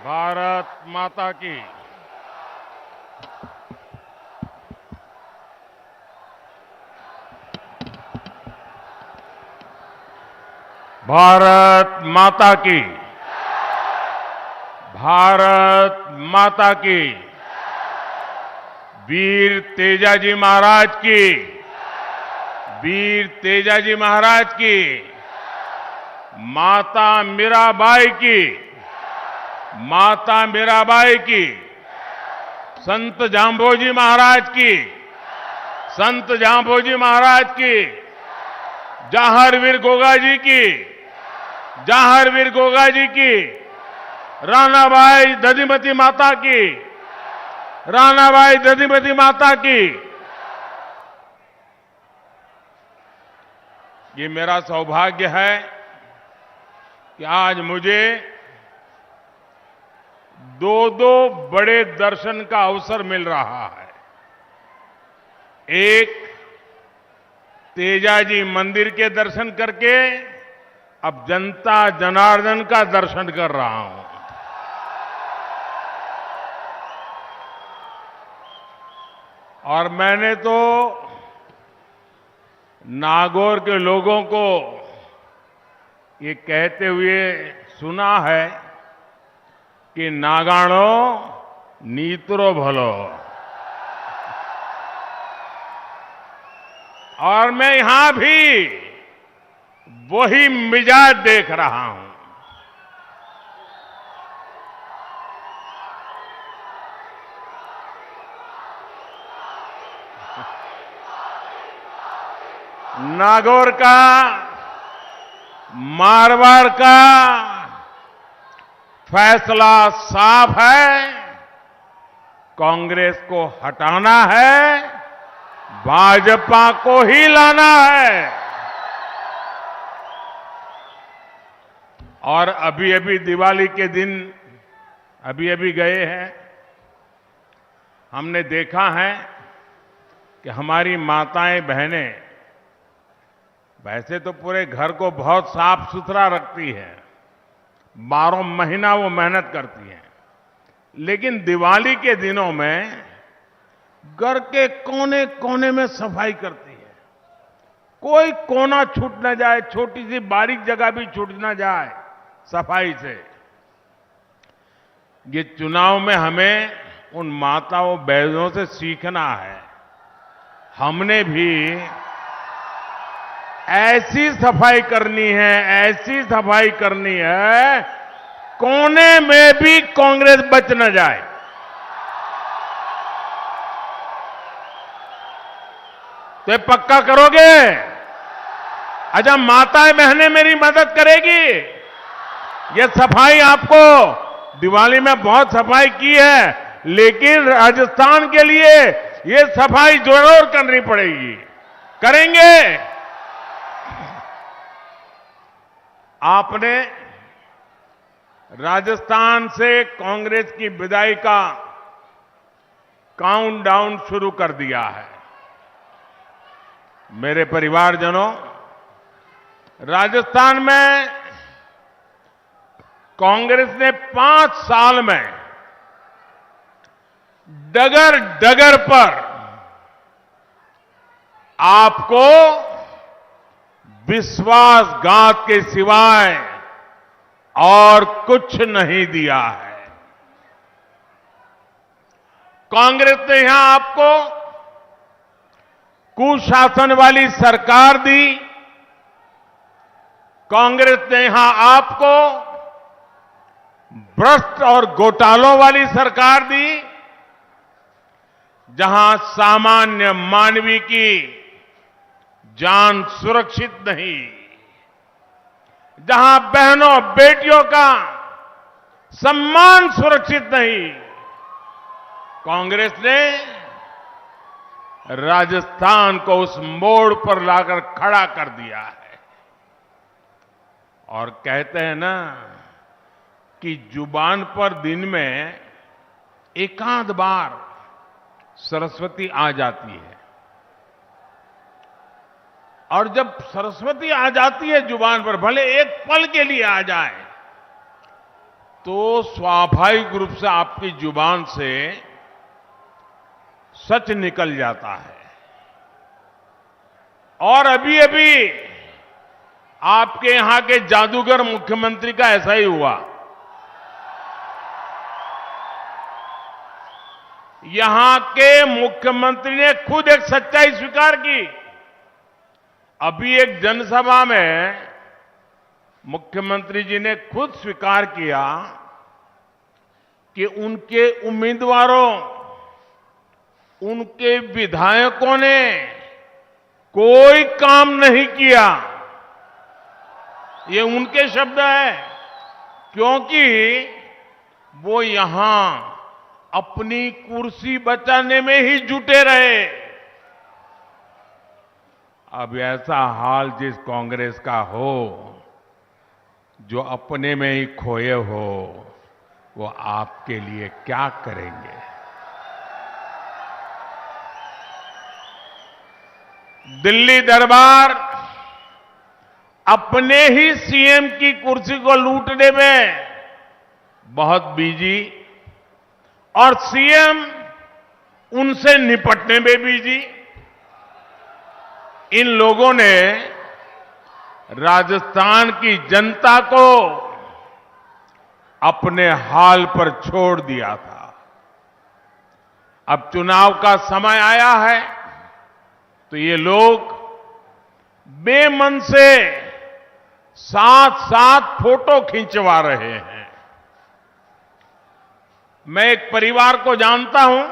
भारत माता की। भारत माता की। भारत माता की। वीर तेजाजी महाराज की। वीर तेजाजी महाराज की। माता मीराबाई की। माता मीराबाई की। संत जांबोजी महाराज की। संत जांबोजी महाराज की। जवाहरवीर गोगा जी की। जवाहरवीर गोगा जी की। रानाबाई दधिमती माता की। रानाबाई दधिमती माता की। ये मेरा सौभाग्य है कि आज मुझे दो बड़े दर्शन का अवसर मिल रहा है। एक, तेजाजी मंदिर के दर्शन करके अब जनता जनार्दन का दर्शन कर रहा हूं। और मैंने तो नागौर के लोगों को ये कहते हुए सुना है कि नागाणो नीतरो भलो। और मैं यहां भी वही मिजाज देख रहा हूं। नागौर का, मारवाड़ का फैसला साफ है। कांग्रेस को हटाना है, भाजपा को ही लाना है। और अभी अभी दिवाली के दिन अभी गए हैं। हमने देखा है कि हमारी माताएं बहनें वैसे तो पूरे घर को बहुत साफ सुथरा रखती हैं, 12 महीना वो मेहनत करती हैं, लेकिन दिवाली के दिनों में घर के कोने कोने में सफाई करती है। कोई कोना छूट न जाए, छोटी सी बारीक जगह भी छूट न जाए सफाई से। ये चुनाव में हमें उन माताओं बहनों से सीखना है। हमने भी ऐसी सफाई करनी है, ऐसी सफाई करनी है, कोने में भी कांग्रेस बच न जाए। तो ये पक्का करोगे? अच्छा, माताएं बहनें मेरी मदद करेगी। ये सफाई आपको दिवाली में बहुत सफाई की है, लेकिन राजस्थान के लिए ये सफाई जरूर करनी पड़ेगी। करेंगे? आपने राजस्थान से कांग्रेस की विदाई का काउंटडाउन शुरू कर दिया है। मेरे परिवारजनों, राजस्थान में कांग्रेस ने 5 साल में डगर डगर पर आपको विश्वासघात के सिवाय और कुछ नहीं दिया है। कांग्रेस ने यहां आपको कुशासन वाली सरकार दी। कांग्रेस ने यहां आपको भ्रष्ट और घोटालों वाली सरकार दी, जहां सामान्य मानवी की जान सुरक्षित नहीं, जहां बहनों बेटियों का सम्मान सुरक्षित नहीं। कांग्रेस ने राजस्थान को उस मोड़ पर लाकर खड़ा कर दिया है। और कहते हैं ना कि जुबान पर दिन में एकाध बार सरस्वती आ जाती है, और जब सरस्वती आ जाती है जुबान पर, भले एक पल के लिए आ जाए, तो स्वाभाविक रूप से आपकी जुबान से सच निकल जाता है। और अभी अभी आपके यहां के जादूगर मुख्यमंत्री का ऐसा ही हुआ। यहां के मुख्यमंत्री ने खुद एक सच्चाई स्वीकार की। अभी एक जनसभा में मुख्यमंत्री जी ने खुद स्वीकार किया कि उनके उम्मीदवारों, उनके विधायकों ने कोई काम नहीं किया। ये उनके शब्द हैं, क्योंकि वो यहां अपनी कुर्सी बचाने में ही जुटे रहे। अब ऐसा हाल जिस कांग्रेस का हो, जो अपने में ही खोए हो, वो आपके लिए क्या करेंगे? दिल्ली दरबार अपने ही सीएम की कुर्सी को लूटने में बहुत बिजी और सीएम उनसे निपटने में बिजी। इन लोगों ने राजस्थान की जनता को अपने हाल पर छोड़ दिया था। अब चुनाव का समय आया है तो ये लोग बेमन से साथ साथ फोटो खिंचवा रहे हैं। मैं एक परिवार को जानता हूं।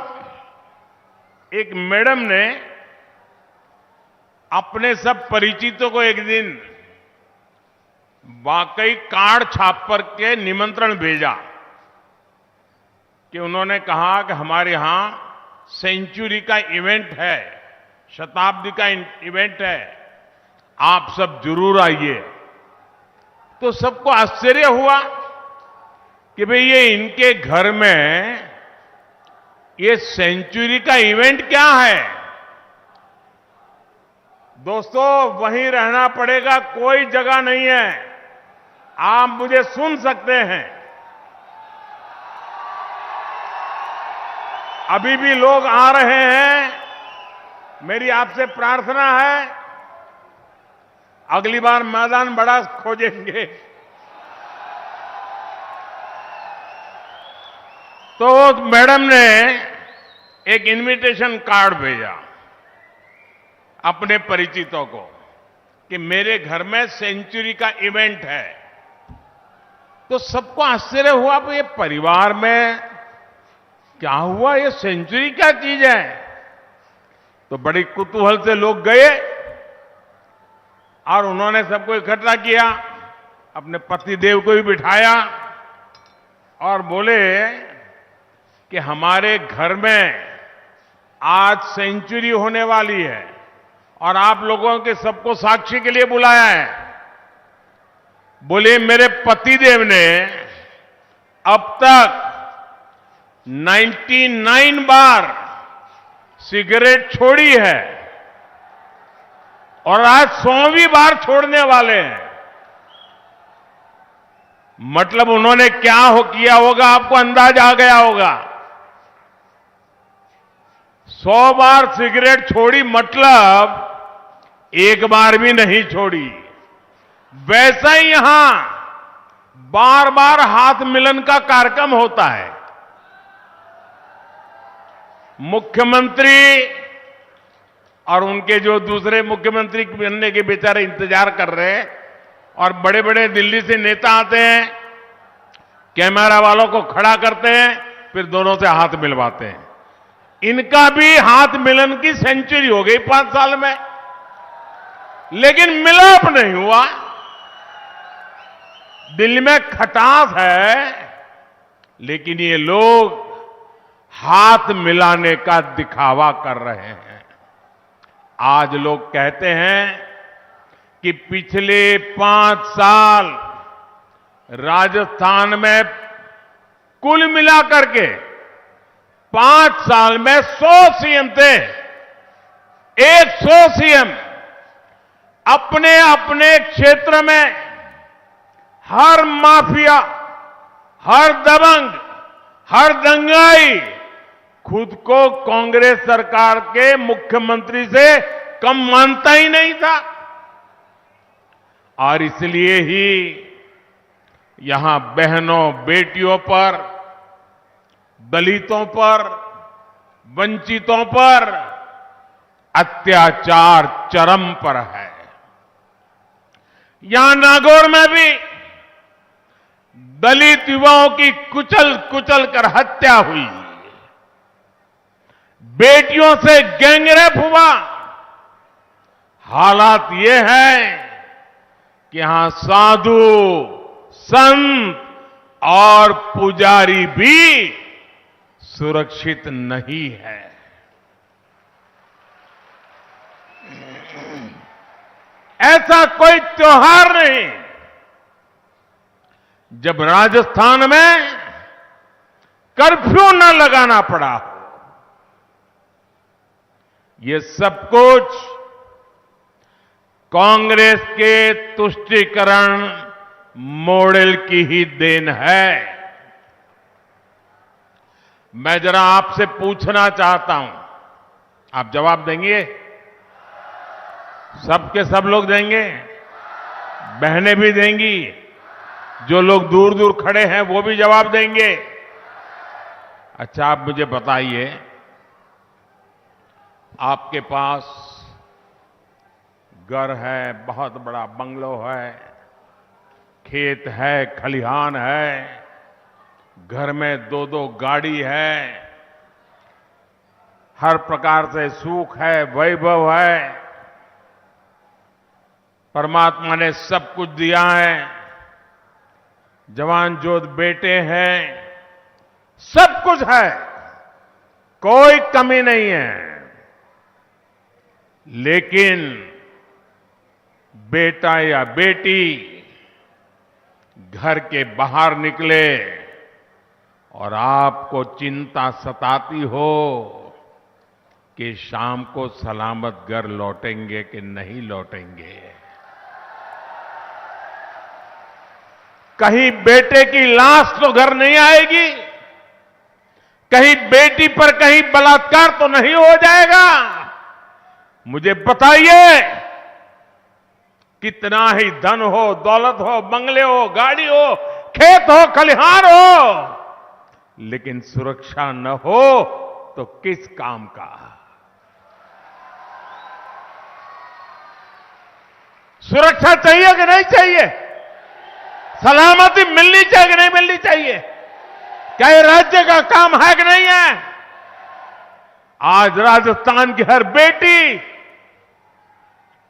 एक मैडम ने अपने सब परिचितों को एक दिन वाकई कार्ड छाप पर के निमंत्रण भेजा कि उन्होंने कहा कि हमारे यहां सेंचुरी का इवेंट है, शताब्दी का इवेंट है, आप सब जरूर आइए। तो सबको आश्चर्य हुआ कि भाई ये इनके घर में ये सेंचुरी का इवेंट क्या है। दोस्तों, वहीं रहना पड़ेगा, कोई जगह नहीं है। आप मुझे सुन सकते हैं। अभी भी लोग आ रहे हैं। मेरी आपसे प्रार्थना है, अगली बार मैदान बड़ा खोजेंगे तो मैडम ने एक इनविटेशन कार्ड भेजा अपने परिचितों को कि मेरे घर में सेंचुरी का इवेंट है। तो सबको आश्चर्य हुआ, भाई ये परिवार में क्या हुआ, ये सेंचुरी क्या चीज है। तो बड़ी कुतूहल से लोग गए और उन्होंने सबको इकट्ठा किया, अपने पतिदेव को भी बिठाया और बोले कि हमारे घर में आज सेंचुरी होने वाली है और आप लोगों के सबको साक्षी के लिए बुलाया है। बोले मेरे पतिदेव ने अब तक 99 बार सिगरेट छोड़ी है और आज 100वीं बार छोड़ने वाले हैं। मतलब उन्होंने क्या किया होगा, आपको अंदाज आ गया होगा। 100 बार सिगरेट छोड़ी मतलब एक बार भी नहीं छोड़ी। वैसा ही यहां बार बार हाथ मिलन का कार्यक्रम होता है। मुख्यमंत्री और उनके जो दूसरे मुख्यमंत्री बनने के बेचारे इंतजार कर रहे हैं और बड़े बड़े दिल्ली से नेता आते हैं, कैमरा वालों को खड़ा करते हैं, फिर दोनों से हाथ मिलवाते हैं। इनका भी हाथ मिलन की सेंचुरी हो गई 5 साल में, लेकिन मिलाप नहीं हुआ। दिल्ली में खटास है, लेकिन ये लोग हाथ मिलाने का दिखावा कर रहे हैं। आज लोग कहते हैं कि पिछले 5 साल राजस्थान में कुल मिलाकर के 5 साल में 100 सीएम थे। 100 सीएम अपने अपने क्षेत्र में हर माफिया, हर दबंग, हर दंगाई खुद को कांग्रेस सरकार के मुख्यमंत्री से कम मानता ही नहीं था। और इसलिए ही यहां बहनों बेटियों पर, दलितों पर, वंचितों पर अत्याचार चरम पर है। यहां नागौर में भी दलित युवाओं की कुचल कुचल कर हत्या हुई, बेटियों से गैंगरेप हुआ। हालात ये है कि यहां साधु, संत और पुजारी भी सुरक्षित नहीं है। ऐसा कोई त्योहार नहीं जब राजस्थान में कर्फ्यू न लगाना पड़ा हो। ये सब कुछ कांग्रेस के तुष्टीकरण मॉडल की ही देन है। मैं जरा आपसे पूछना चाहता हूं, आप जवाब देंगे? सबके सब लोग देंगे? बहनें भी देंगी? जो लोग दूर दूर खड़े हैं वो भी जवाब देंगे? अच्छा, आप मुझे बताइए, आपके पास घर है, बहुत बड़ा बंगलो है, खेत है, खलिहान है, घर में दो दो गाड़ी है, हर प्रकार से सुख है, वैभव है, परमात्मा ने सब कुछ दिया है, जवान जोध बेटे हैं, सब कुछ है, कोई कमी नहीं है। लेकिन बेटा या बेटी घर के बाहर निकले और आपको चिंता सताती हो कि शाम को सलामत घर लौटेंगे कि नहीं लौटेंगे। कहीं बेटे की लाश तो घर नहीं आएगी, कहीं बेटी पर कहीं बलात्कार तो नहीं हो जाएगा। मुझे बताइए, कितना ही धन हो, दौलत हो, बंगले हो, गाड़ी हो, खेत हो, खलिहान हो, लेकिन सुरक्षा न हो तो किस काम का? सुरक्षा चाहिए कि नहीं चाहिए? सलामती मिलनी चाहिए कि नहीं मिलनी चाहिए? क्या ये राज्य का काम है कि नहीं है? आज राजस्थान की हर बेटी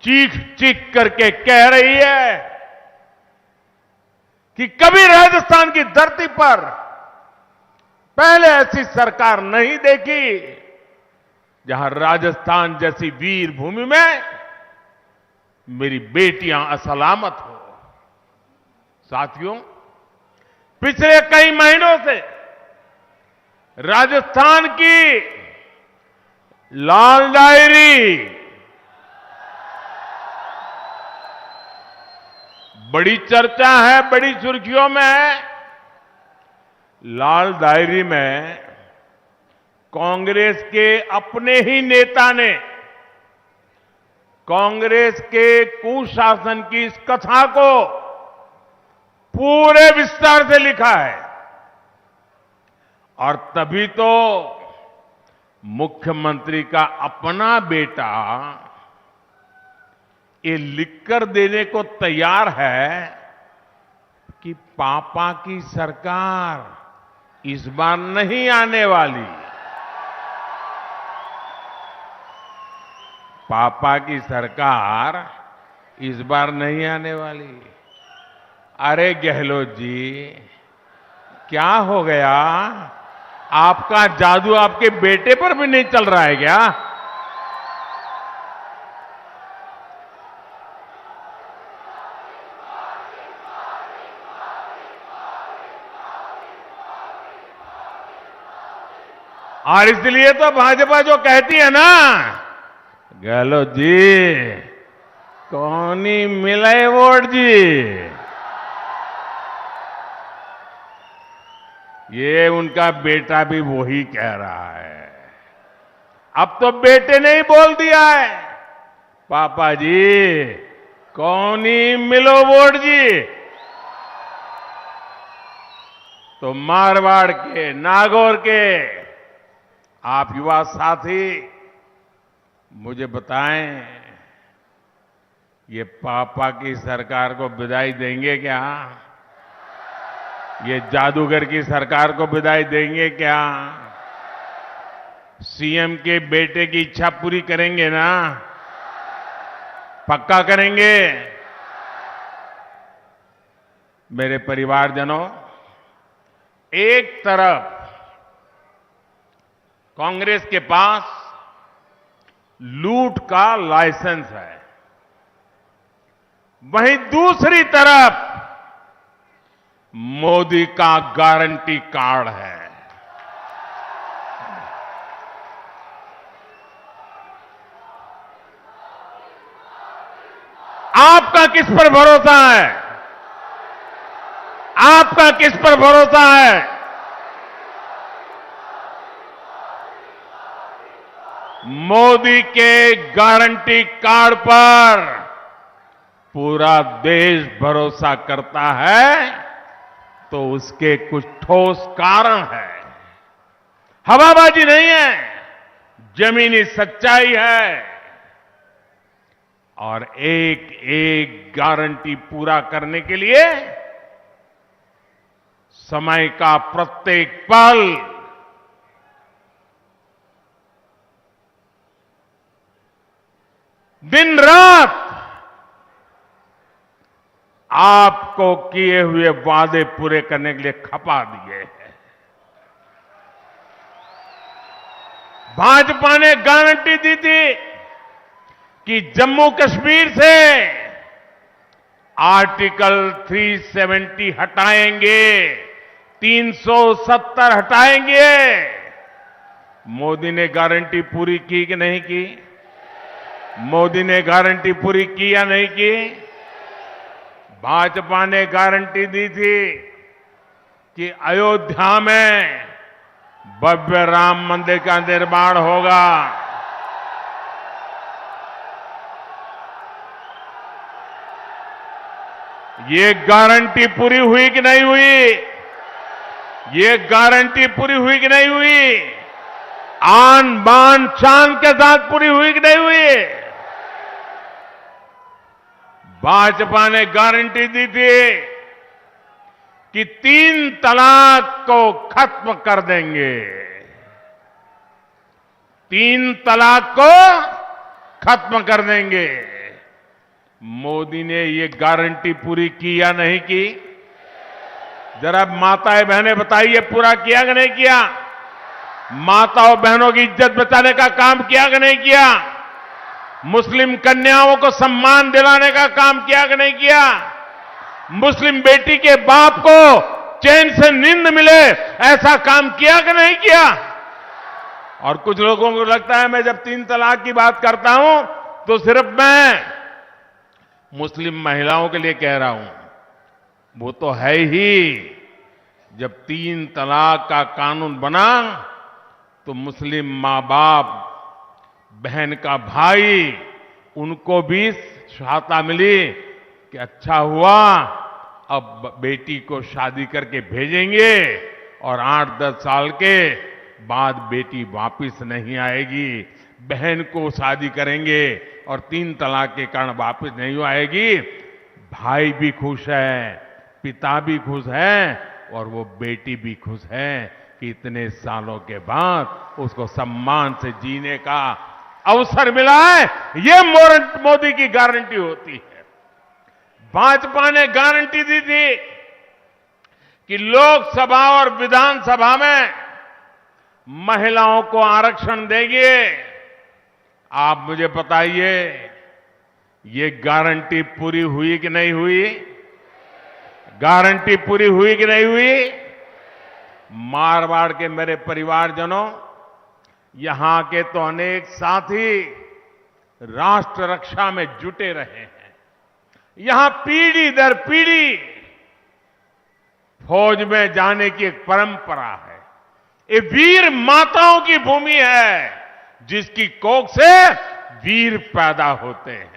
चीख चीख करके कह रही है कि कभी राजस्थान की धरती पर पहले ऐसी सरकार नहीं देखी जहां राजस्थान जैसी वीर भूमि में मेरी बेटियां असलामत हो। साथियों, पिछले कई महीनों से राजस्थान की लाल डायरी बड़ी चर्चा है, बड़ी सुर्खियों में है। लाल डायरी में कांग्रेस के अपने ही नेता ने कांग्रेस के कुशासन की इस कथा को पूरे विस्तार से लिखा है। और तभी तो मुख्यमंत्री का अपना बेटा ये लिखकर देने को तैयार है कि पापा की सरकार इस बार नहीं आने वाली। पापा की सरकार इस बार नहीं आने वाली। अरे गहलोत जी, क्या हो गया? आपका जादू आपके बेटे पर भी नहीं चल रहा है क्या? और इसलिए तो भाजपा जो कहती है ना, गहलोत जी कौनी मिले वोट जी, ये उनका बेटा भी वही कह रहा है। अब तो बेटे ने ही बोल दिया है, पापा जी कौन ही मिलो वोट जी। तो मारवाड़ के, नागौर के आप युवा साथी मुझे बताएं, ये पापा की सरकार को विदाई देंगे क्या? ये जादूगर की सरकार को विदाई देंगे क्या? सीएम के बेटे की इच्छा पूरी करेंगे ना? पक्का करेंगे? मेरे परिवारजनों, एक तरफ कांग्रेस के पास लूट का लाइसेंस है, वहीं दूसरी तरफ मोदी का गारंटी कार्ड है। आपका किस पर भरोसा है? आपका किस पर भरोसा है? मोदी के गारंटी कार्ड पर पूरा देश भरोसा करता है, तो उसके कुछ ठोस कारण है। हवाबाजी नहीं है, जमीनी सच्चाई है। और एक एक गारंटी पूरा करने के लिए समय का प्रत्येक पल दिन रात आपको किए हुए वादे पूरे करने के लिए खपा दिए हैं। भाजपा ने गारंटी दी थी कि जम्मू कश्मीर से आर्टिकल 370 हटाएंगे, 370 हटाएंगे। मोदी ने गारंटी पूरी की कि नहीं की? मोदी ने गारंटी पूरी की या नहीं की? भाजपा ने गारंटी दी थी कि अयोध्या में भव्य राम मंदिर का निर्माण होगा। ये गारंटी पूरी हुई कि नहीं हुई? ये गारंटी पूरी हुई कि नहीं हुई? आन बान शान के साथ पूरी हुई कि नहीं हुई? भाजपा ने गारंटी दी थी कि 3 तलाक को खत्म कर देंगे। 3 तलाक को खत्म कर देंगे। मोदी ने ये गारंटी पूरी की या नहीं की? जरा माताएं बहनें बताइए, पूरा किया कि नहीं किया? माताओं बहनों की इज्जत बचाने का काम किया कि नहीं किया? मुस्लिम कन्याओं को सम्मान दिलाने का काम किया कि नहीं किया? मुस्लिम बेटी के बाप को चैन से नींद मिले, ऐसा काम किया कि नहीं किया? और कुछ लोगों को लगता है मैं जब 3 तलाक की बात करता हूं तो सिर्फ मैं मुस्लिम महिलाओं के लिए कह रहा हूं। वो तो है ही। जब 3 तलाक का कानून बना तो मुस्लिम मां बाप, बहन का भाई, उनको भी सहायता मिली कि अच्छा हुआ, अब बेटी को शादी करके भेजेंगे और 8-10 साल के बाद बेटी वापिस नहीं आएगी। बहन को शादी करेंगे और 3 तलाक के कारण वापिस नहीं आएगी। भाई भी खुश है, पिता भी खुश है और वो बेटी भी खुश है कि इतने सालों के बाद उसको सम्मान से जीने का अवसर मिला है। ये मोदी की गारंटी होती है। भाजपा ने गारंटी दी थी कि लोकसभा और विधानसभा में महिलाओं को आरक्षण देंगे। आप मुझे बताइए, ये गारंटी पूरी हुई कि नहीं हुई? गारंटी पूरी हुई कि नहीं हुई? मारवाड़ के मेरे परिवारजनों, यहां के तो अनेक साथी राष्ट्र रक्षा में जुटे रहे हैं। यहां पीढ़ी दर पीढ़ी फौज में जाने की एक परंपरा है। ये वीर माताओं की भूमि है, जिसकी कोख से वीर पैदा होते हैं।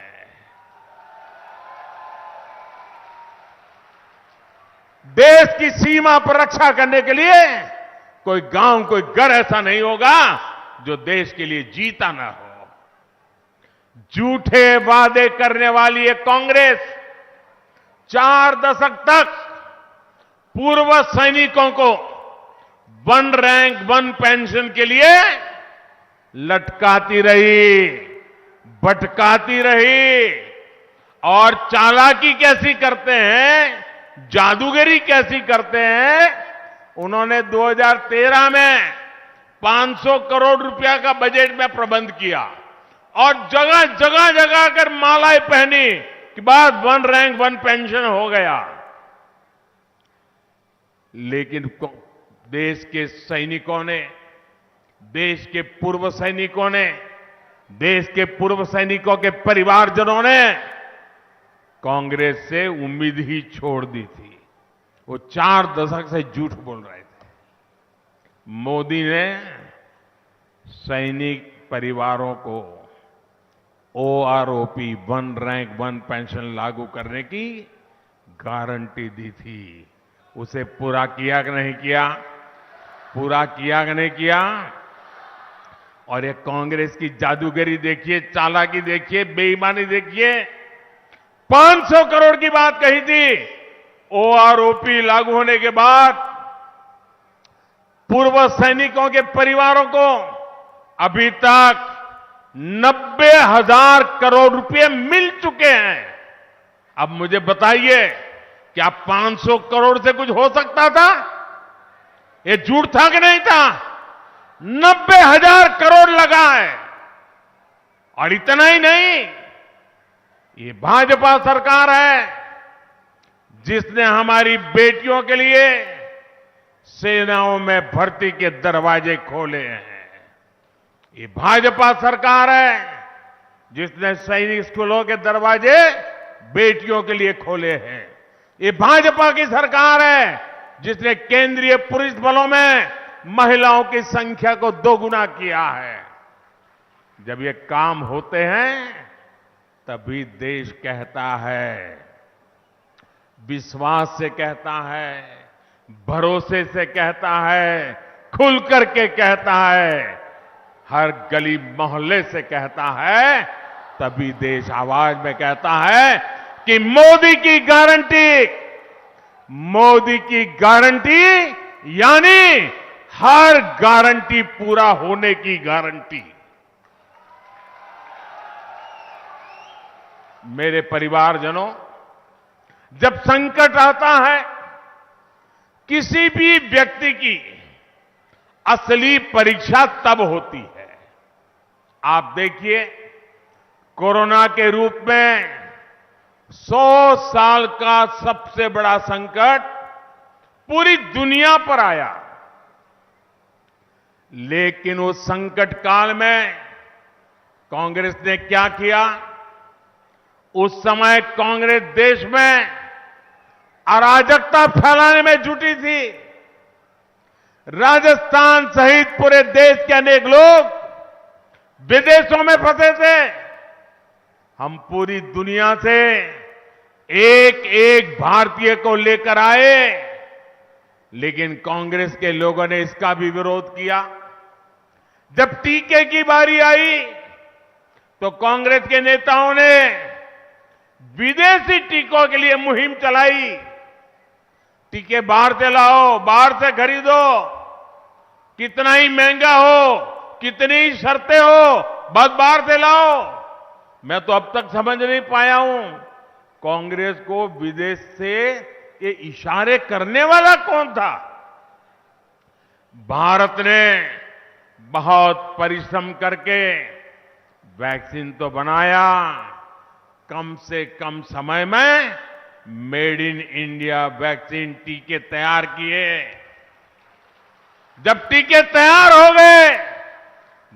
देश की सीमा पर रक्षा करने के लिए कोई गांव, कोई घर ऐसा नहीं होगा जो देश के लिए जीता ना हो। झूठे वादे करने वाली ये कांग्रेस 4 दशक तक पूर्व सैनिकों को 1 रैंक 1 पेंशन के लिए लटकाती रही, भटकाती रही। और चालाकी कैसी करते हैं, जादूगरी कैसी करते हैं। उन्होंने 2013 में 500 करोड़ रुपया का बजट में प्रबंध किया और जगह जगह जगह कर मालाएं पहनी कि बाद 1 रैंक 1 पेंशन हो गया। लेकिन देश के सैनिकों ने, देश के पूर्व सैनिकों ने, देश के पूर्व सैनिकों के परिवारजनों ने कांग्रेस से उम्मीद ही छोड़ दी थी। वो 4 दशक से झूठ बोल रहे थे। मोदी ने सैनिक परिवारों को ओआरओपी 1 रैंक 1 पेंशन लागू करने की गारंटी दी थी। उसे पूरा किया कि नहीं किया? पूरा किया कि नहीं किया? और ये कांग्रेस की जादूगरी देखिए, चालाकी देखिए, बेईमानी देखिए। 500 करोड़ की बात कही थी, ओआरओपी लागू होने के बाद पूर्व सैनिकों के परिवारों को अभी तक 90,000 करोड़ रुपए मिल चुके हैं। अब मुझे बताइए, क्या 500 करोड़ से कुछ हो सकता था? ये झूठ था कि नहीं था? 90,000 करोड़ लगा है। और इतना ही नहीं, ये भाजपा सरकार है जिसने हमारी बेटियों के लिए सेनाओं में भर्ती के दरवाजे खोले हैं। ये भाजपा सरकार है जिसने सैनिक स्कूलों के दरवाजे बेटियों के लिए खोले हैं। ये भाजपा की सरकार है जिसने केंद्रीय पुलिस बलों में महिलाओं की संख्या को 2 गुना किया है। जब ये काम होते हैं तभी देश कहता है, विश्वास से कहता है, भरोसे से कहता है, खुल करके कहता है, हर गली मोहल्ले से कहता है। तभी देश आवाज में कहता है कि मोदी की गारंटी, मोदी की गारंटी यानी हर गारंटी पूरा होने की गारंटी। मेरे परिवारजनों, जब संकट आता है, किसी भी व्यक्ति की असली परीक्षा तब होती है। आप देखिए, कोरोना के रूप में 100 साल का सबसे बड़ा संकट पूरी दुनिया पर आया। लेकिन उस संकट काल में कांग्रेस ने क्या किया? उस समय कांग्रेस देश में अराजकता फैलाने में जुटी थी। राजस्थान सहित पूरे देश के अनेक लोग विदेशों में फंसे थे। हम पूरी दुनिया से एक एक भारतीय को लेकर आए, लेकिन कांग्रेस के लोगों ने इसका भी विरोध किया। जब टीके की बारी आई तो कांग्रेस के नेताओं ने विदेशी टीकों के लिए मुहिम चलाई। टीके बाहर से लाओ, बाहर से खरीदो, कितना ही महंगा हो, कितनी ही शर्तें हो, बस बाहर से लाओ। मैं तो अब तक समझ नहीं पाया हूं, कांग्रेस को विदेश से ये इशारे करने वाला कौन था? भारत ने बहुत परिश्रम करके वैक्सीन तो बनाया, कम से कम समय में मेड इन इंडिया वैक्सीन टीके तैयार किए। जब टीके तैयार हो गए,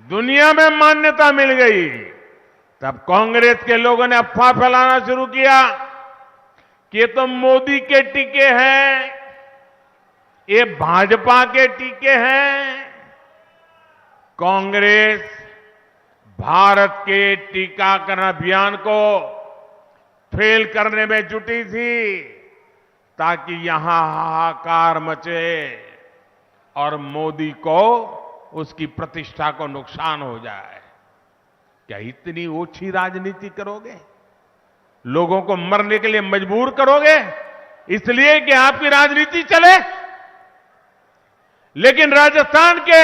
दुनिया में मान्यता मिल गई, तब कांग्रेस के लोगों ने अफवाह फैलाना शुरू किया कि ये तो मोदी के टीके हैं, ये भाजपा के टीके हैं। कांग्रेस भारत के टीकाकरण अभियान को फेल करने में जुटी थी ताकि यहां हाहाकार मचे और मोदी को उसकी प्रतिष्ठा को नुकसान हो जाए। क्या इतनी ओछी राजनीति करोगे? लोगों को मरने के लिए मजबूर करोगे इसलिए कि आपकी राजनीति चले? लेकिन राजस्थान के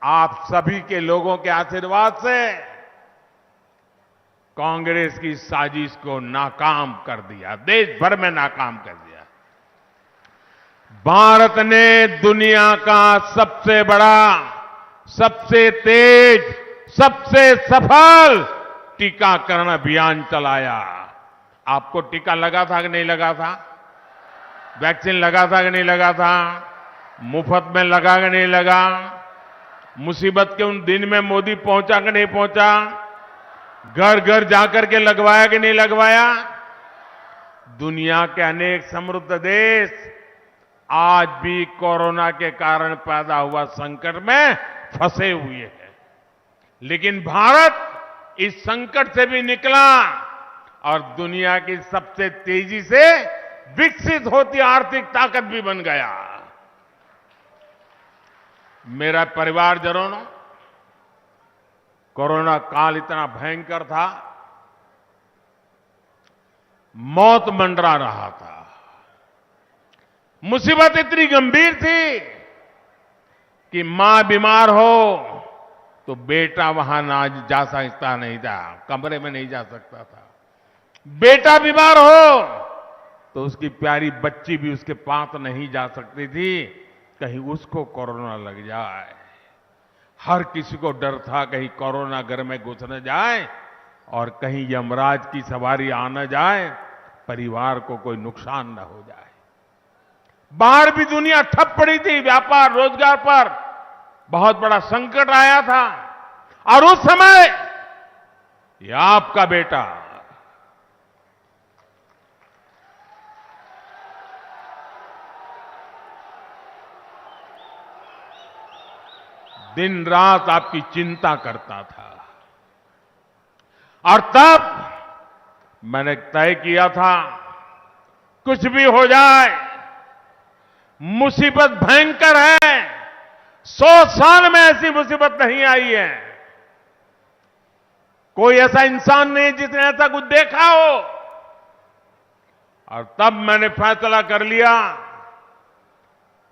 आप सभी के लोगों के आशीर्वाद से कांग्रेस की साजिश को नाकाम कर दिया, देश भर में नाकाम कर दिया। भारत ने दुनिया का सबसे बड़ा, सबसे तेज, सबसे सफल टीकाकरण अभियान चलाया। आपको टीका लगा था कि नहीं लगा था? वैक्सीन लगा था कि नहीं लगा था? मुफ्त में लगा कि नहीं लगा? मुसीबत के उन दिन में मोदी पहुंचा कि नहीं पहुंचा? घर घर जाकर के लगवाया कि नहीं लगवाया? दुनिया के अनेक समृद्ध देश आज भी कोरोना के कारण पैदा हुआ संकट में फंसे हुए हैं, लेकिन भारत इस संकट से भी निकला और दुनिया की सबसे तेजी से विकसित होती आर्थिक ताकत भी बन गया। मेरा परिवारजनों, कोरोना काल इतना भयंकर था, मौत मंडरा रहा था, मुसीबत इतनी गंभीर थी कि मां बीमार हो तो बेटा वहां ना जा सकता नहीं था, कमरे में नहीं जा सकता था। बेटा बीमार हो तो उसकी प्यारी बच्ची भी उसके पास नहीं जा सकती थी, कहीं उसको कोरोना लग जाए। हर किसी को डर था कहीं कोरोना घर में घुस न जाए और कहीं यमराज की सवारी आ न जाए, परिवार को कोई नुकसान न हो जाए। बाहर भी दुनिया ठप पड़ी थी, व्यापार रोजगार पर बहुत बड़ा संकट आया था और उस समय ये आपका बेटा दिन रात आपकी चिंता करता था और तब मैंने तय किया था कुछ भी हो जाए, मुसीबत भयंकर है, 100 साल में ऐसी मुसीबत नहीं आई है, कोई ऐसा इंसान नहीं जिसने ऐसा कुछ देखा हो। और तब मैंने फैसला कर लिया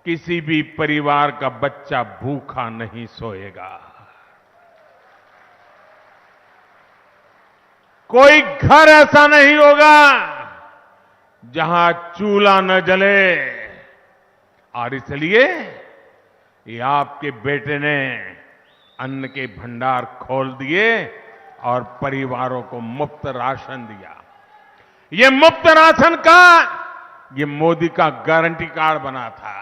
किसी भी परिवार का बच्चा भूखा नहीं सोएगा, कोई घर ऐसा नहीं होगा जहां चूल्हा न जले। और इसलिए ये आपके बेटे ने अन्न के भंडार खोल दिए और परिवारों को मुफ्त राशन दिया। ये मुफ्त राशन का ये मोदी का गारंटी कार्ड बना था।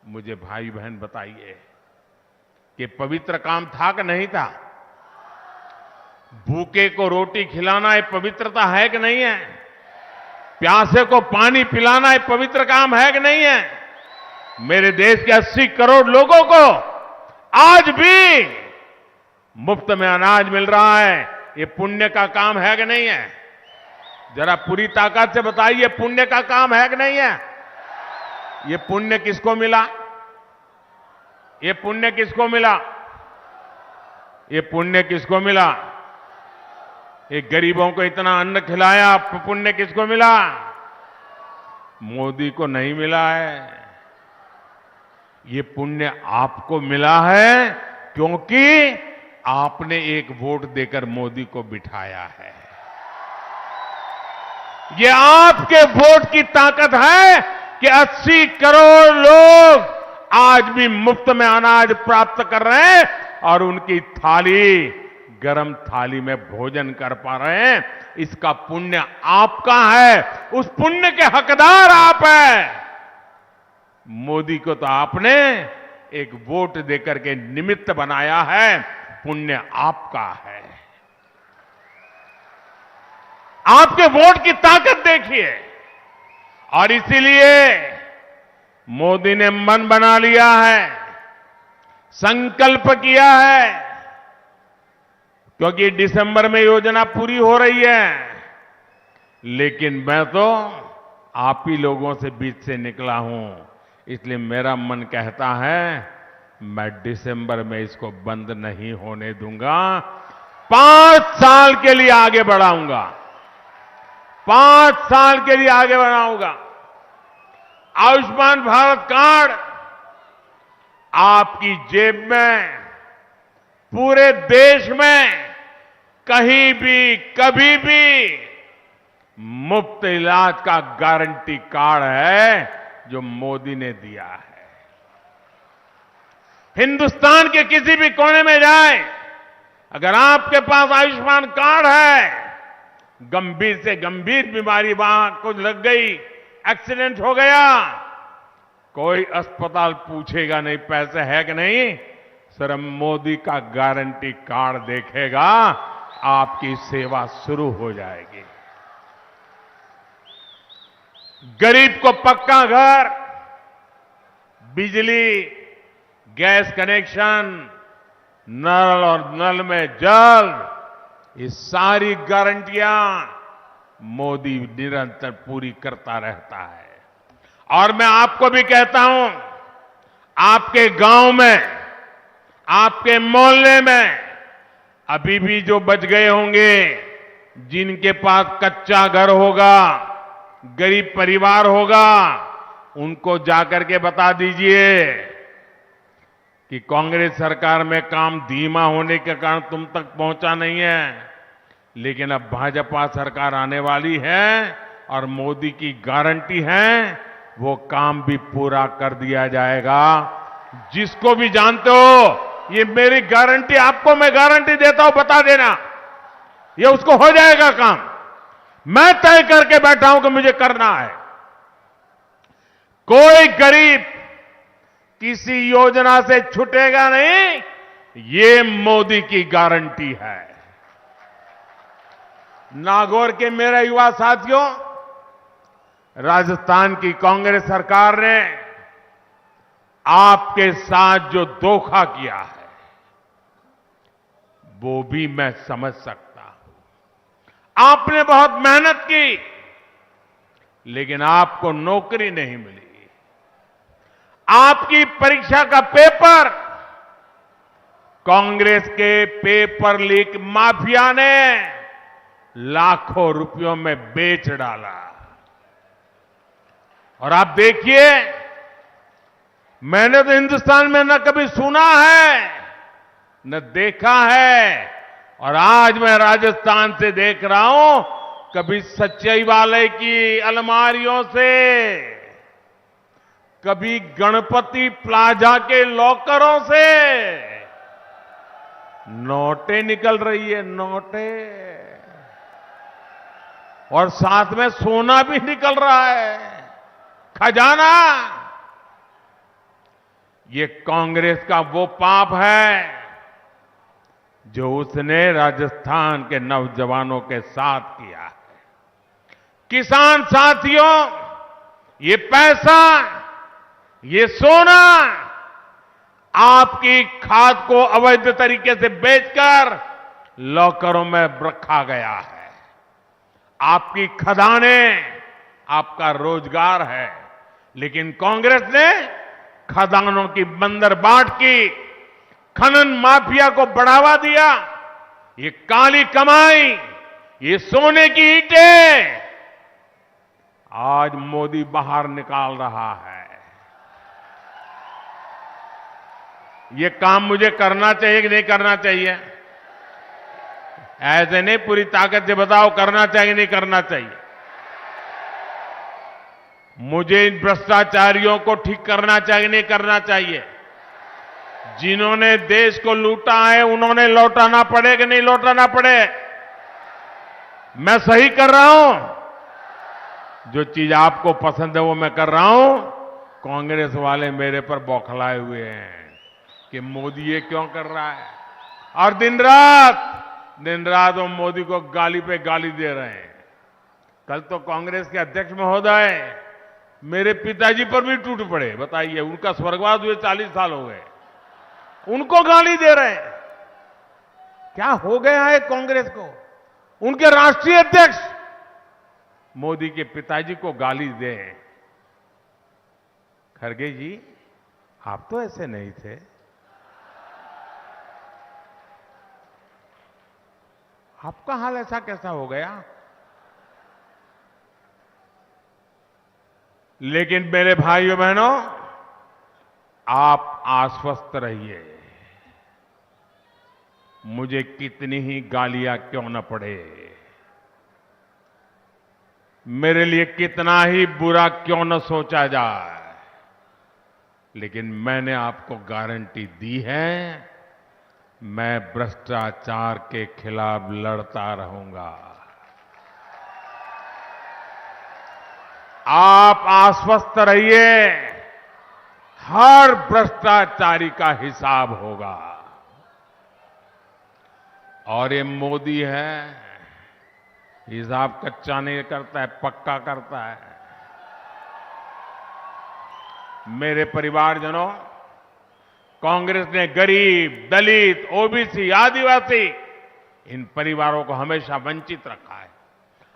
मुझे भाई बहन बताइए कि पवित्र काम था कि नहीं था? भूखे को रोटी खिलाना ये पवित्रता है कि नहीं है? प्यासे को पानी पिलाना ये पवित्र काम है कि नहीं है? मेरे देश के 80 करोड़ लोगों को आज भी मुफ्त में अनाज मिल रहा है, ये पुण्य का काम है कि नहीं है? जरा पूरी ताकत से बताइए, पुण्य का काम है कि नहीं है? ये पुण्य किसको मिला? ये पुण्य किसको मिला? ये पुण्य किसको मिला? ये गरीबों को इतना अन्न खिलाया, पुण्य किसको मिला? मोदी को नहीं मिला है। ये पुण्य आपको मिला है क्योंकि आपने एक वोट देकर मोदी को बिठाया है। ये आपके वोट की ताकत है कि 80 करोड़ लोग आज भी मुफ्त में अनाज प्राप्त कर रहे हैं और उनकी थाली, गरम थाली में भोजन कर पा रहे हैं। इसका पुण्य आपका है, उस पुण्य के हकदार आप हैं। मोदी को तो आपने एक वोट देकर के निमित्त बनाया है, पुण्य आपका है। आपके वोट की ताकत देखिए और इसीलिए मोदी ने मन बना लिया है, संकल्प किया है, क्योंकि दिसंबर में योजना पूरी हो रही है। लेकिन मैं तो आप ही लोगों से बीच से निकला हूं, इसलिए मेरा मन कहता है मैं दिसंबर में इसको बंद नहीं होने दूंगा। 5 साल के लिए आगे बढ़ाऊंगा, 5 साल के लिए आगे बढ़ाऊंगा। आयुष्मान भारत कार्ड आपकी जेब में, पूरे देश में कहीं भी कभी भी मुफ्त इलाज का गारंटी कार्ड है जो मोदी ने दिया है। हिंदुस्तान के किसी भी कोने में जाए, अगर आपके पास आयुष्मान कार्ड है, गंभीर से गंभीर बीमारी वहां कुछ लग गई, एक्सीडेंट हो गया, कोई अस्पताल पूछेगा नहीं पैसे है कि नहीं, सिर्फ मोदी का गारंटी कार्ड देखेगा, आपकी सेवा शुरू हो जाएगी। गरीब को पक्का घर, बिजली, गैस कनेक्शन, नल और नल में जल, ये सारी गारंटियां मोदी निरंतर पूरी करता रहता है। और मैं आपको भी कहता हूं, आपके गांव में, आपके मोहल्ले में अभी भी जो बच गए होंगे, जिनके पास कच्चा घर होगा, गरीब परिवार होगा, उनको जाकर के बता दीजिए कि कांग्रेस सरकार में काम धीमा होने के कारण तुम तक पहुंचा नहीं है, लेकिन अब भाजपा सरकार आने वाली है और मोदी की गारंटी है, वो काम भी पूरा कर दिया जाएगा। जिसको भी जानते हो, ये मेरी गारंटी, आपको मैं गारंटी देता हूं, बता देना, ये उसको हो जाएगा काम। मैं तय करके बैठा हूं कि मुझे करना है। कोई गरीब किसी योजना से छूटेगा नहीं, ये मोदी की गारंटी है। नागौर के मेरे युवा साथियों, राजस्थान की कांग्रेस सरकार ने आपके साथ जो धोखा किया है, वो भी मैं समझ सकता हूं। आपने बहुत मेहनत की, लेकिन आपको नौकरी नहीं मिली। आपकी परीक्षा का पेपर कांग्रेस के पेपर लीक माफिया ने लाखों रुपयों में बेच डाला। और आप देखिए, मैंने तो हिंदुस्तान में न कभी सुना है न देखा है, और आज मैं राजस्थान से देख रहा हूं, कभी सचिवालय की अलमारियों से, कभी गणपति प्लाजा के लॉकरों से नोटें निकल रही है, नोटें, और साथ में सोना भी निकल रहा है, खजाना। ये कांग्रेस का वो पाप है जो उसने राजस्थान के नौजवानों के साथ किया है। किसान साथियों, ये पैसा, ये सोना आपकी खाद को अवैध तरीके से बेचकर लॉकरों में रखा गया है। आपकी खदानें आपका रोजगार है, लेकिन कांग्रेस ने खदानों की बंदरबाट की, खनन माफिया को बढ़ावा दिया। ये काली कमाई, ये सोने की ईंटें आज मोदी बाहर निकाल रहा है। ये काम मुझे करना चाहिए कि नहीं करना चाहिए? ऐसे नहीं, पूरी ताकत से बताओ करना चाहिए नहीं करना चाहिए। मुझे इन भ्रष्टाचारियों को ठीक करना चाहिए नहीं करना चाहिए? जिन्होंने देश को लूटा है, उन्होंने लौटाना पड़े कि नहीं लौटाना पड़े? मैं सही कर रहा हूं? जो चीज आपको पसंद है वो मैं कर रहा हूं। कांग्रेस वाले मेरे पर बौखलाए हुए हैं कि मोदी ये क्यों कर रहा है, और दिन रात वो मोदी को गाली पे गाली दे रहे हैं। कल तो कांग्रेस के अध्यक्ष महोदय मेरे पिताजी पर भी टूट पड़े। बताइए, उनका स्वर्गवास हुए 40 साल हो गए, उनको गाली दे रहे हैं। क्या हो गया है कांग्रेस को? उनके राष्ट्रीय अध्यक्ष मोदी के पिताजी को गाली दें। खड़गे जी, आप तो ऐसे नहीं थे। आपका हाल ऐसा कैसा हो गया? लेकिन मेरे भाइयों बहनों, आप आश्वस्त रहिए, मुझे कितनी ही गालियां क्यों न पड़े, मेरे लिए कितना ही बुरा क्यों न सोचा जाए, लेकिन मैंने आपको गारंटी दी है, मैं भ्रष्टाचार के खिलाफ लड़ता रहूंगा। आप आश्वस्त रहिए, हर भ्रष्टाचारी का हिसाब होगा। और ये मोदी है, हिसाब कच्चा नहीं करता है, पक्का करता है। मेरे परिवारजनों, कांग्रेस ने गरीब, दलित, ओबीसी, आदिवासी इन परिवारों को हमेशा वंचित रखा है।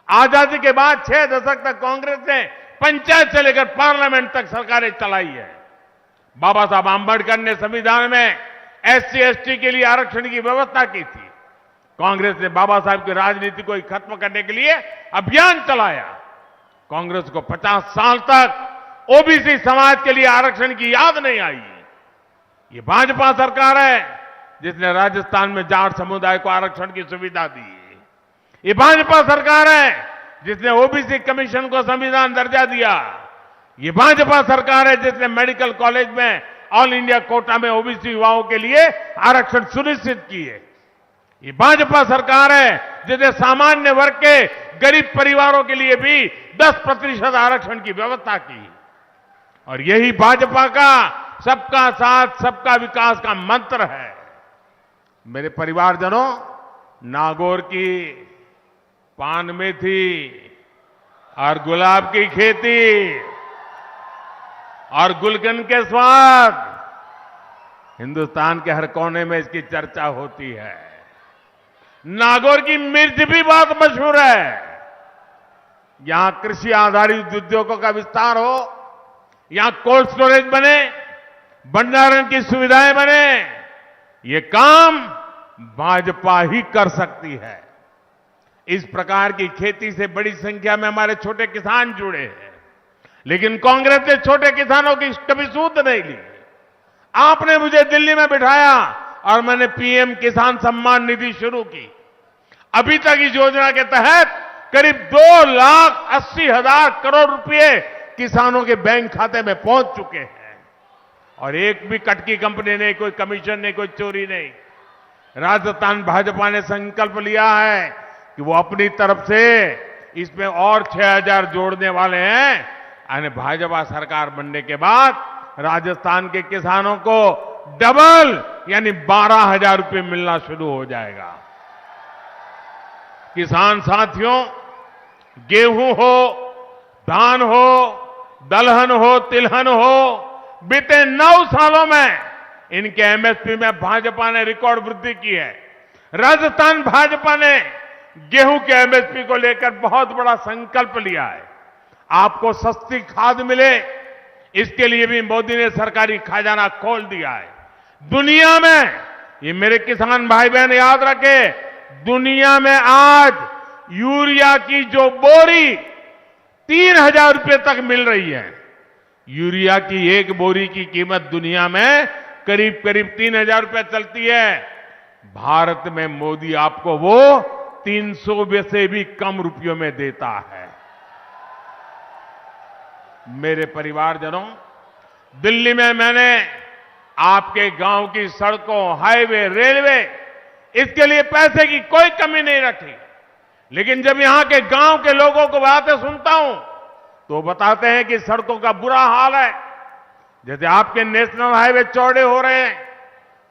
आजादी के बाद 6 दशक तक कांग्रेस ने पंचायत से लेकर पार्लियामेंट तक सरकारें चलाई है। बाबा साहब आंबेडकर ने संविधान में SC ST के लिए आरक्षण की व्यवस्था की थी। कांग्रेस ने बाबा साहब की राजनीति को खत्म करने के लिए अभियान चलाया। कांग्रेस को 50 साल तक ओबीसी समाज के लिए आरक्षण की याद नहीं आई। ये भाजपा सरकार है जिसने राजस्थान में जाट समुदाय को आरक्षण की सुविधा दी। ये भाजपा सरकार है जिसने ओबीसी कमीशन को संविधान दर्जा दिया। ये भाजपा सरकार है जिसने मेडिकल कॉलेज में ऑल इंडिया कोटा में ओबीसी युवाओं के लिए आरक्षण सुनिश्चित किए। ये भाजपा सरकार है जिसने सामान्य वर्ग के गरीब परिवारों के लिए भी 10% आरक्षण की व्यवस्था की। और यही भाजपा का सबका साथ सबका विकास का मंत्र है। मेरे परिवारजनों, नागौर की पान मेथी और गुलाब की खेती और गुलकंद के स्वाद, हिंदुस्तान के हर कोने में इसकी चर्चा होती है। नागौर की मिर्च भी बहुत मशहूर है। यहां कृषि आधारित उद्योगों का विस्तार हो, यहां कोल्ड स्टोरेज बने, भंडारण की सुविधाएं बने, ये काम भाजपा ही कर सकती है। इस प्रकार की खेती से बड़ी संख्या में हमारे छोटे किसान जुड़े हैं, लेकिन कांग्रेस ने छोटे किसानों की कभी सूद नहीं ली। आपने मुझे दिल्ली में बिठाया और मैंने PM किसान सम्मान निधि शुरू की। अभी तक इस योजना के तहत करीब 2,80,000 करोड़ रुपए किसानों के बैंक खाते में पहुंच चुके हैं। और एक भी कटकी कंपनी नहीं, कोई कमीशन नहीं, कोई चोरी नहीं। राजस्थान भाजपा ने संकल्प लिया है कि वो अपनी तरफ से इसमें और 6,000 जोड़ने वाले हैं। यानी भाजपा सरकार बनने के बाद राजस्थान के किसानों को डबल यानी 12,000 रुपए मिलना शुरू हो जाएगा। किसान साथियों, गेहूं हो, धान हो, दलहन हो, तिलहन हो, बीते 9 सालों में इनके MSP में भाजपा ने रिकॉर्ड वृद्धि की है। राजस्थान भाजपा ने गेहूं के MSP को लेकर बहुत बड़ा संकल्प लिया है। आपको सस्ती खाद मिले, इसके लिए भी मोदी ने सरकारी खजाना खोल दिया है। दुनिया में, ये मेरे किसान भाई बहन याद रखे, दुनिया में आज यूरिया की जो बोरी 3,000 रुपए तक मिल रही है। यूरिया की एक बोरी की कीमत दुनिया में करीब 3,000 रुपए चलती है। भारत में मोदी आपको वो 300 से भी कम रुपयों में देता है। मेरे परिवारजनों, दिल्ली में मैंने आपके गांव की सड़कों, हाईवे, रेलवे, इसके लिए पैसे की कोई कमी नहीं रखी। लेकिन जब यहां के गांव के लोगों को बातें सुनता हूं तो बताते हैं कि सड़कों का बुरा हाल है। जैसे आपके नेशनल हाईवे चौड़े हो रहे हैं,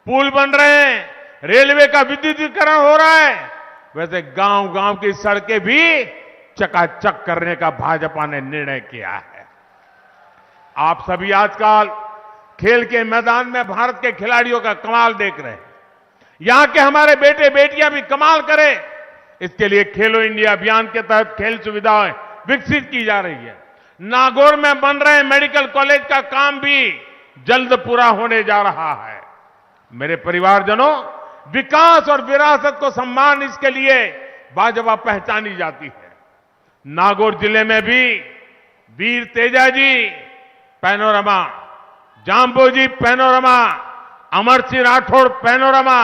पुल बन रहे हैं, रेलवे का विद्युतीकरण हो रहा है, वैसे गांव-गांव की सड़कें भी चकाचक करने का भाजपा ने निर्णय किया है। आप सभी आजकल खेल के मैदान में भारत के खिलाड़ियों का कमाल देख रहे हैं। यहां के हमारे बेटे बेटियां भी कमाल करें, इसके लिए खेलो इंडिया अभियान के तहत खेल सुविधाएं विकसित की जा रही है। नागौर में बन रहे मेडिकल कॉलेज का काम भी जल्द पूरा होने जा रहा है। मेरे परिवारजनों, विकास और विरासत को सम्मान, इसके लिए भाजपा पहचानी जाती है। नागौर जिले में भी वीर Tejaji panorama, जांबोजी panorama, Amar Singh Rathore panorama,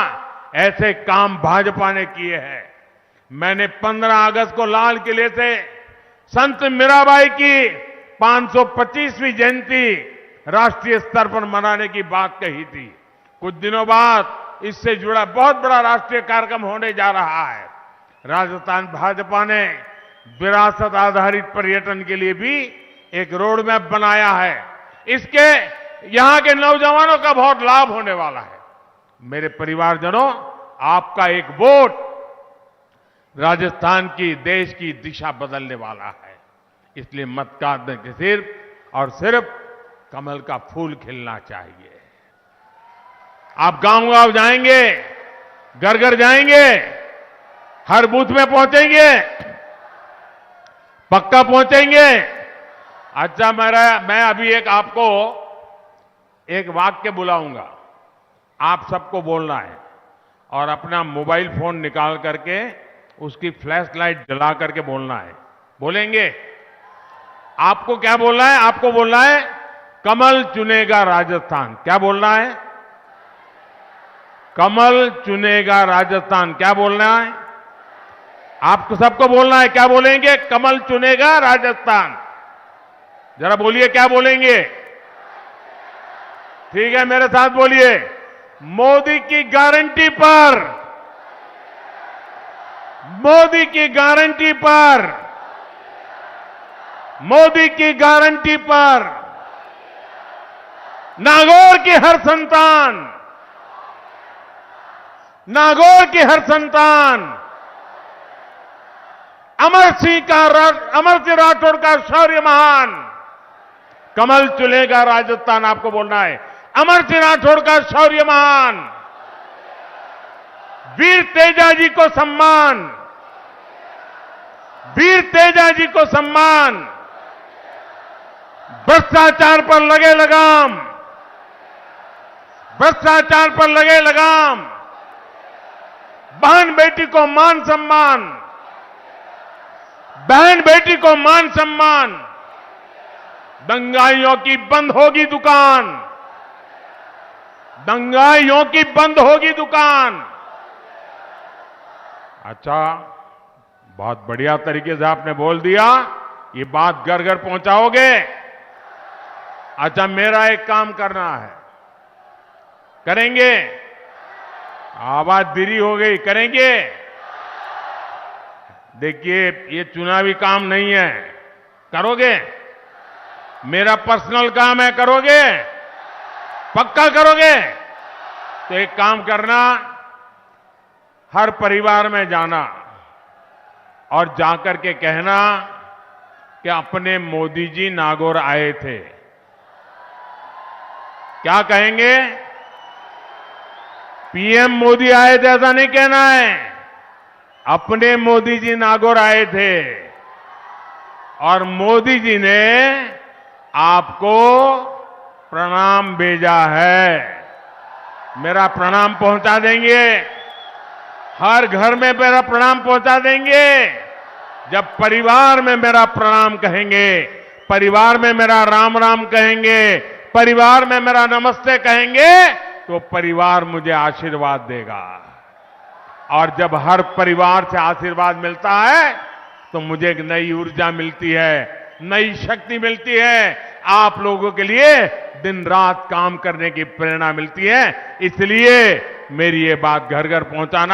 ऐसे काम भाजपा ने किए हैं। मैंने 15 अगस्त को लाल किले से संत मीराबाई की 525वीं जयंती राष्ट्रीय स्तर पर मनाने की बात कही थी। कुछ दिनों बाद इससे जुड़ा बहुत बड़ा राष्ट्रीय कार्यक्रम होने जा रहा है। राजस्थान भाजपा ने विरासत आधारित पर्यटन के लिए भी एक रोड मैप बनाया है। इसके यहां के नौजवानों का बहुत लाभ होने वाला है। मेरे परिवारजनों, आपका एक वोट राजस्थान की, देश की दिशा बदलने वाला है। इसलिए मतदान में सिर्फ और सिर्फ कमल का फूल खिलना चाहिए। आप गांव-गांव जाएंगे, घर घर जाएंगे, हर बूथ में पहुंचेंगे, पक्का पहुंचेंगे। अच्छा, मैं अभी आपको एक वाक्य बुलाऊंगा, आप सबको बोलना है और अपना मोबाइल फोन निकाल करके उसकी फ्लैश लाइट जला करके बोलना है। बोलेंगे? आपको क्या बोलना है? आपको बोलना है कमल चुनेगा राजस्थान। क्या बोलना है? कमल चुनेगा राजस्थान। क्या बोलना है? आपको सबको बोलना है। क्या बोलेंगे? कमल चुनेगा राजस्थान। जरा बोलिए, क्या बोलेंगे? ठीक है, मेरे साथ बोलिए, मोदी की गारंटी पर, मोदी की गारंटी पर, मोदी की गारंटी पर, नागौर की हर संतान, नागौर की हर संतान अमर सिंह राठौड़ का शौर्य महान। कमल चुनेगा राजस्थान, आपको बोलना है अमर सिंह राठौड़ का शौर्य महान। वीर तेजाजी को सम्मान, वीर तेजाजी को सम्मान। भ्रष्टाचार पर लगे लगाम, भ्रष्टाचार पर लगे लगाम। बहन बेटी को मान सम्मान, बहन बेटी को मान सम्मान। दंगाइयों की बंद होगी दुकान, दंगाइयों की बंद होगी दुकान। अच्छा, बहुत बढ़िया तरीके से आपने बोल दिया। ये बात घर घर पहुंचाओगे? अच्छा, मेरा एक काम करना है, करेंगे? आवाज धीरी हो गई, करेंगे? देखिए, ये चुनावी काम नहीं है, करोगे? मेरा पर्सनल काम है, करोगे? पक्का करोगे? तो एक काम करना, हर परिवार में जाना और जाकर के कहना कि अपने मोदी जी नागौर आए थे। क्या कहेंगे? पीएम मोदी आए थे ऐसा नहीं कहना है, अपने मोदी जी नागौर आए थे और मोदी जी ने आपको प्रणाम भेजा है। मेरा प्रणाम पहुंचा देंगे, हर घर में मेरा प्रणाम पहुंचा देंगे। जब परिवार में मेरा प्रणाम कहेंगे, परिवार में मेरा राम राम कहेंगे, परिवार में मेरा नमस्ते कहेंगे, तो परिवार मुझे आशीर्वाद देगा। और जब हर परिवार से आशीर्वाद मिलता है तो मुझे एक नई ऊर्जा मिलती है, नई शक्ति मिलती है। आप लोगों के लिए दिन रात काम करने की प्रेरणा मिलती है। इसलिए मेरी ये बात घर घर पहुंचाना